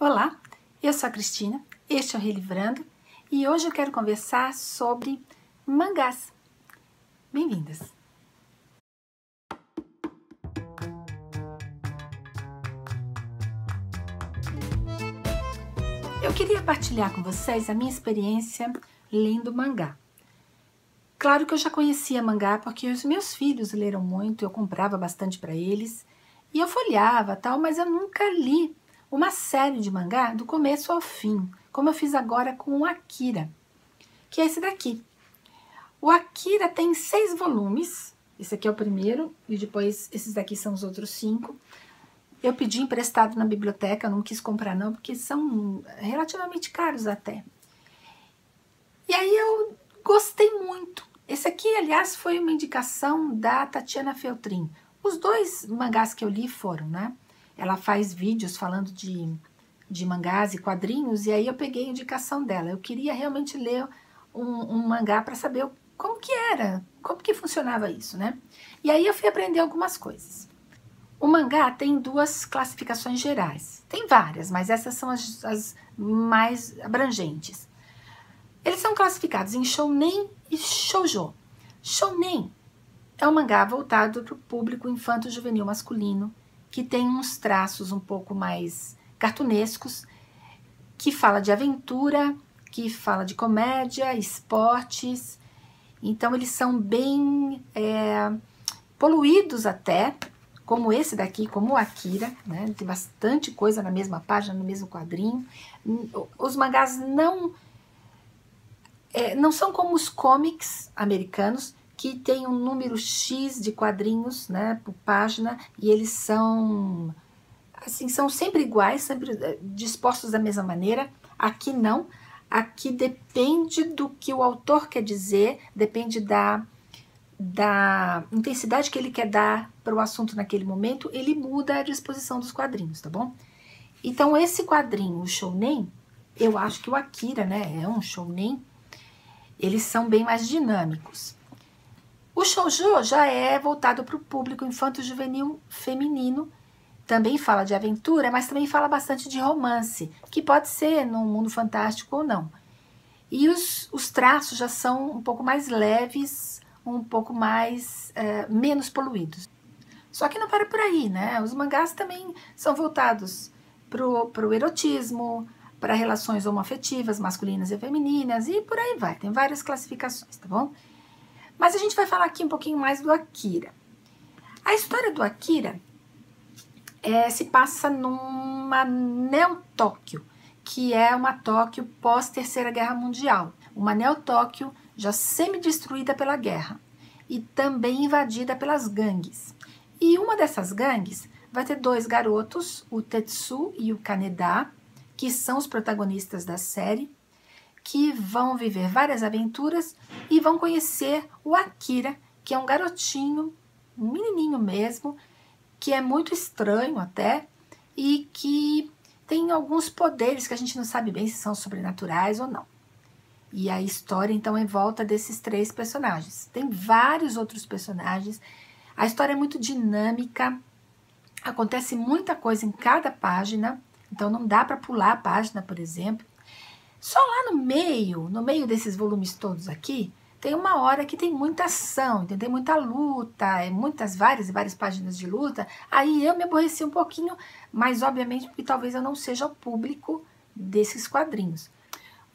Olá, eu sou a Cristina, este é o Relivrando e hoje eu quero conversar sobre mangás. Bem-vindas! Eu queria partilhar com vocês a minha experiência lendo mangá. Claro que eu já conhecia mangá porque os meus filhos leram muito, eu comprava bastante para eles e eu folheava tal, mas eu nunca li uma série de mangá do começo ao fim, como eu fiz agora com o Akira, que é esse daqui. O Akira tem 6 volumes, esse aqui é o primeiro, e depois esses daqui são os outros 5. Eu pedi emprestado na biblioteca, não quis comprar não, porque são relativamente caros até. E aí eu gostei muito. Esse aqui, aliás, foi uma indicação da Tatiana Feltrin. Os 2 mangás que eu li foram, né? Ela faz vídeos falando de mangás e quadrinhos, e aí eu peguei a indicação dela. Eu queria realmente ler um mangá para saber como que era, como que funcionava isso, né? E aí eu fui aprender algumas coisas. O mangá tem 2 classificações gerais. Tem várias, mas essas são as mais abrangentes. Eles são classificados em shounen e shoujo. Shounen é um mangá voltado para o público infanto-juvenil masculino, que tem uns traços um pouco mais cartunescos, que fala de aventura, que fala de comédia, esportes. Então eles são bem poluídos até, como esse daqui, como o Akira, né? Tem bastante coisa na mesma página, no mesmo quadrinho. Os mangás não são como os comics americanos, que tem um número X de quadrinhos, né, por página, e eles são, assim, são sempre iguais, sempre dispostos da mesma maneira. Aqui não. Aqui depende do que o autor quer dizer, depende da intensidade que ele quer dar para o assunto naquele momento, ele muda a disposição dos quadrinhos, tá bom? Então, esse quadrinho, o shounen, eu acho que o Akira, né, é um shounen, eles são bem mais dinâmicos. O shoujo já é voltado para o público infanto-juvenil feminino, também fala de aventura, mas também fala bastante de romance, que pode ser num mundo fantástico ou não. E os traços já são um pouco mais leves, um pouco mais menos poluídos. Só que não para por aí, né? Os mangás também são voltados para o erotismo, para relações homoafetivas, masculinas e femininas, e por aí vai. Tem várias classificações, tá bom? Mas a gente vai falar aqui um pouquinho mais do Akira. A história do Akira se passa numa Neo-Tóquio, que é uma Tóquio pós-Terceira Guerra Mundial. Uma Neo-Tóquio já semi-destruída pela guerra e também invadida pelas gangues. E uma dessas gangues vai ter 2 garotos, o Tetsu e o Kaneda, que são os protagonistas da série, que vão viver várias aventuras e vão conhecer o Akira, que é um garotinho, um menininho mesmo, que é muito estranho até, e que tem alguns poderes que a gente não sabe bem se são sobrenaturais ou não. E a história, então, é em volta desses 3 personagens. Tem vários outros personagens, a história é muito dinâmica, acontece muita coisa em cada página, então não dá para pular a página, por exemplo. Só lá no meio desses volumes todos aqui, tem uma hora que tem muita ação, tem muita luta, várias e várias páginas de luta. Aí eu me aborreci um pouquinho, mas obviamente porque talvez eu não seja o público desses quadrinhos.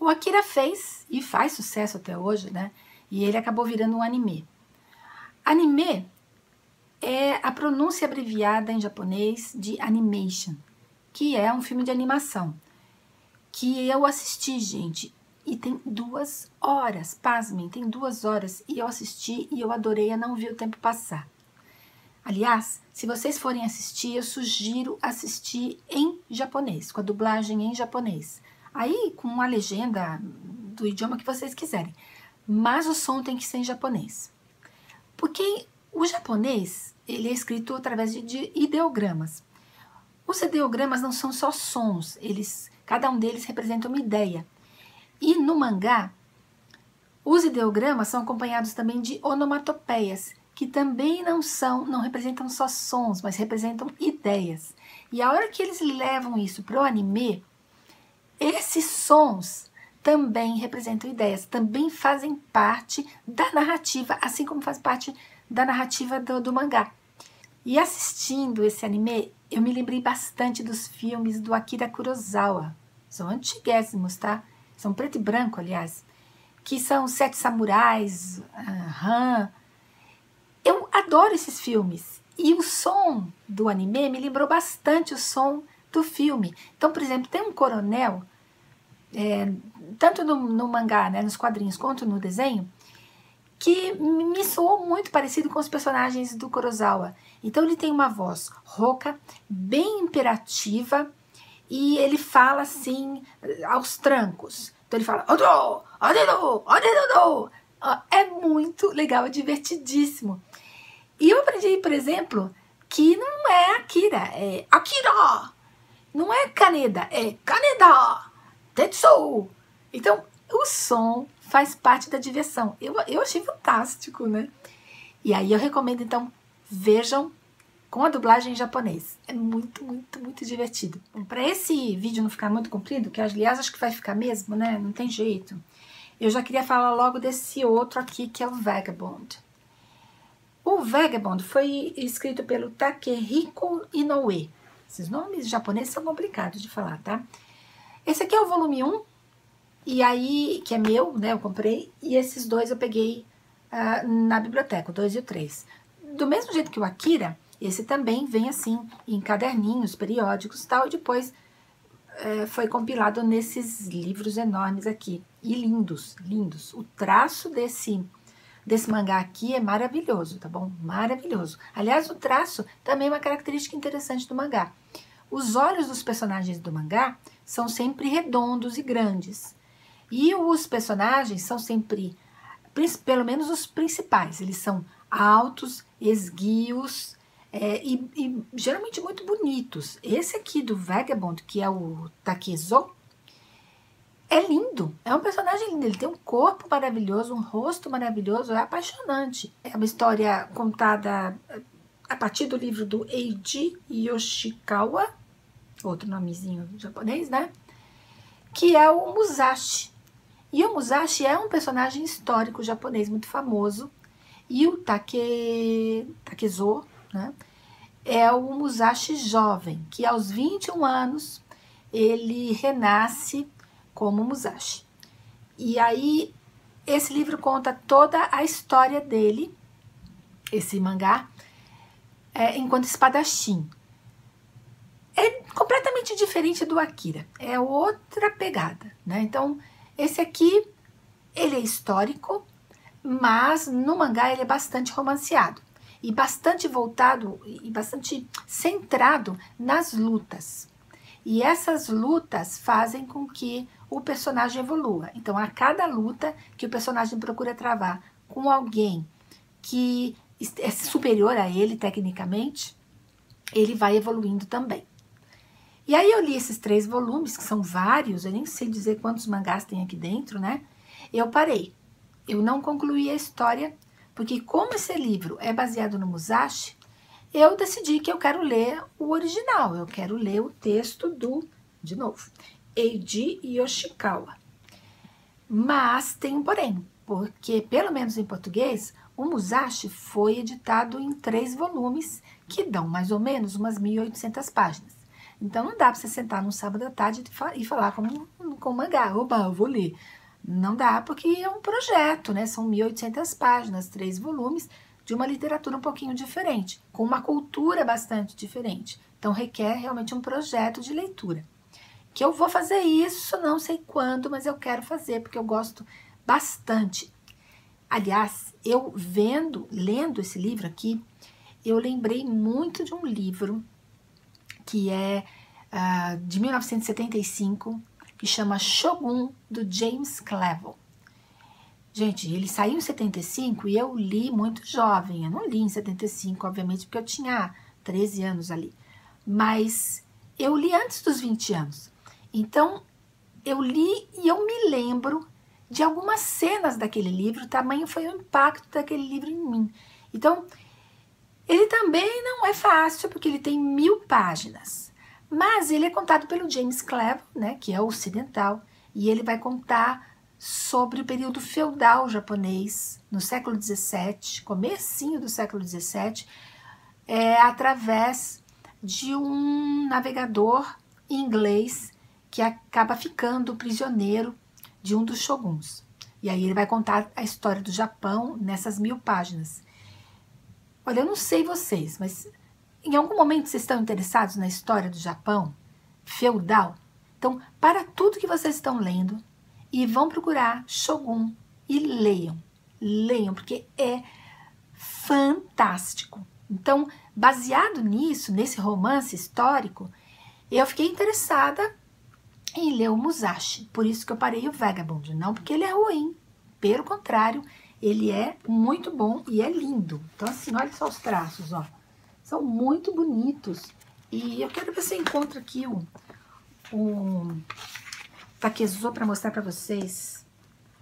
O Akira fez e faz sucesso até hoje, né? E ele acabou virando um anime. Anime é a pronúncia abreviada em japonês de animation, que é um filme de animação, que eu assisti, gente, e tem 2 horas, pasmem, tem 2 horas, e eu assisti e eu adorei, eu não vi o tempo passar. Aliás, se vocês forem assistir, eu sugiro assistir em japonês, com a dublagem em japonês. Aí, com a legenda do idioma que vocês quiserem. Mas o som tem que ser em japonês. Porque o japonês, ele é escrito através de ideogramas. Os ideogramas não são só sons, cada um deles representa uma ideia. E no mangá, os ideogramas são acompanhados também de onomatopeias, que também não representam só sons, mas representam ideias. E a hora que eles levam isso para o anime, esses sons também representam ideias, também fazem parte da narrativa, assim como faz parte da narrativa do mangá. E assistindo esse anime, eu me lembrei bastante dos filmes do Akira Kurosawa. São antiguésimos, tá? São preto e branco, aliás. Que são Sete Samurais, Han. Eu adoro esses filmes. E o som do anime me lembrou bastante o som do filme. Então, por exemplo, tem um coronel, tanto no mangá, né, nos quadrinhos, quanto no desenho, que me soou muito parecido com os personagens do Kurosawa. Então ele tem uma voz rouca, bem imperativa, e ele fala assim, aos trancos. Então ele fala, Odo, Odedo, Odedo. É muito legal, é divertidíssimo. E eu aprendi, por exemplo, que não é Akira, é Akira. Não é Kaneda, é Kaneda, Tetsu. Então o som faz parte da diversão. Eu achei fantástico, né? E aí eu recomendo, então, vejam com a dublagem em japonês. É muito, muito, muito divertido. Para esse vídeo não ficar muito comprido, que aliás acho que vai ficar mesmo, né? Não tem jeito. Eu já queria falar logo desse outro aqui, que é o Vagabond. O Vagabond foi escrito pelo Takehiko Inoue. Esses nomes japoneses são complicados de falar, tá? Esse aqui é o volume 1. E aí, que é meu, né, eu comprei, e esses dois eu peguei na biblioteca, o 2 e o 3. Do mesmo jeito que o Akira, esse também vem assim, em caderninhos, periódicos e tal, e depois foi compilado nesses livros enormes aqui. E lindos, lindos. O traço desse mangá aqui é maravilhoso, tá bom? Maravilhoso. Aliás, o traço também é uma característica interessante do mangá. Os olhos dos personagens do mangá são sempre redondos e grandes. E os personagens são sempre, pelo menos os principais, eles são altos, esguios e geralmente muito bonitos. Esse aqui do Vagabond, que é o Takezo, é lindo, é um personagem lindo, ele tem um corpo maravilhoso, um rosto maravilhoso, é apaixonante. É uma história contada a partir do livro do Eiji Yoshikawa, outro nomezinho japonês, né? Que é o Musashi. E o Musashi é um personagem histórico japonês muito famoso. E o Takezo, né, é o Musashi jovem, que aos 21 anos ele renasce como Musashi. E aí esse livro conta toda a história dele, esse mangá, enquanto espadachim. É completamente diferente do Akira, é outra pegada, né? Então, esse aqui, ele é histórico, mas no mangá ele é bastante romanceado e bastante voltado e bastante centrado nas lutas. E essas lutas fazem com que o personagem evolua. Então, a cada luta que o personagem procura travar com alguém que é superior a ele tecnicamente, ele vai evoluindo também. E aí eu li esses 3 volumes, que são vários, eu nem sei dizer quantos mangás tem aqui dentro, né? Eu parei. Eu não concluí a história, porque como esse livro é baseado no Musashi, eu decidi que eu quero ler o original, eu quero ler o texto do, de novo, Eiji Yoshikawa. Mas tem um porém, porque pelo menos em português, o Musashi foi editado em 3 volumes, que dão mais ou menos umas 1.800 páginas. Então não dá para você sentar num sábado à tarde e falar com mangá, oba, eu vou ler. Não dá, porque é um projeto, né? São 1.800 páginas, 3 volumes, de uma literatura um pouquinho diferente, com uma cultura bastante diferente. Então requer realmente um projeto de leitura. Que eu vou fazer isso, não sei quando, mas eu quero fazer, porque eu gosto bastante. Aliás, eu lendo esse livro aqui, eu lembrei muito de um livro que é de 1975, que chama Shogun, do James Clavell. Gente, ele saiu em 75 e eu li muito jovem. Eu não li em 75, obviamente, porque eu tinha 13 anos ali. Mas eu li antes dos 20 anos. Então, eu li e eu me lembro de algumas cenas daquele livro, o tamanho foi o impacto daquele livro em mim. Então, ele também não é fácil, porque ele tem 1000 páginas. Mas ele é contado pelo James Cleveland, né, que é ocidental, e ele vai contar sobre o período feudal japonês no século XVII, comecinho do século XVII, através de um navegador inglês que acaba ficando prisioneiro de um dos shoguns. E aí ele vai contar a história do Japão nessas 1000 páginas. Olha, eu não sei vocês, mas em algum momento vocês estão interessados na história do Japão feudal? Então, para tudo que vocês estão lendo e vão procurar Shogun e leiam. Leiam, porque é fantástico. Então, baseado nisso, nesse romance histórico, eu fiquei interessada em ler o Musashi. Por isso que eu parei o Vagabond. Não porque ele é ruim. Pelo contrário, ele é muito bom e é lindo. Então, assim, olha só os traços, ó. São muito bonitos. E eu quero ver se eu encontro aqui um Takezo para mostrar para vocês.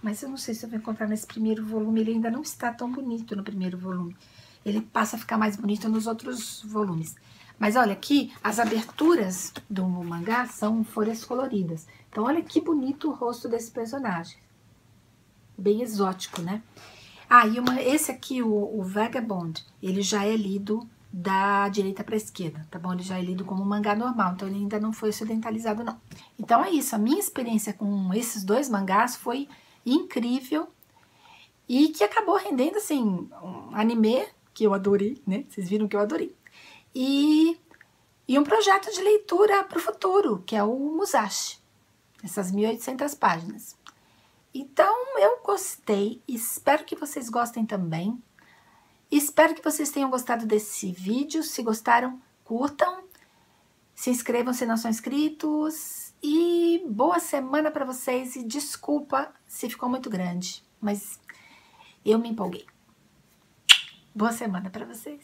Mas eu não sei se eu vou encontrar nesse primeiro volume. Ele ainda não está tão bonito no primeiro volume. Ele passa a ficar mais bonito nos outros volumes. Mas olha aqui, as aberturas do mangá são folhas coloridas. Então olha que bonito o rosto desse personagem. Bem exótico, né? Ah, e esse aqui, o Vagabond, ele já é lido da direita para a esquerda, tá bom? Ele já é lido como um mangá normal, então ele ainda não foi ocidentalizado, não. Então é isso, a minha experiência com esses 2 mangás foi incrível e que acabou rendendo, assim, um anime que eu adorei, né? Vocês viram que eu adorei. E um projeto de leitura para o futuro, que é o Musashi, essas 1800 páginas. Então, eu gostei, espero que vocês gostem também. Espero que vocês tenham gostado desse vídeo. Se gostaram, curtam, se inscrevam se não são inscritos. E boa semana para vocês. E desculpa se ficou muito grande, mas eu me empolguei. Boa semana para vocês.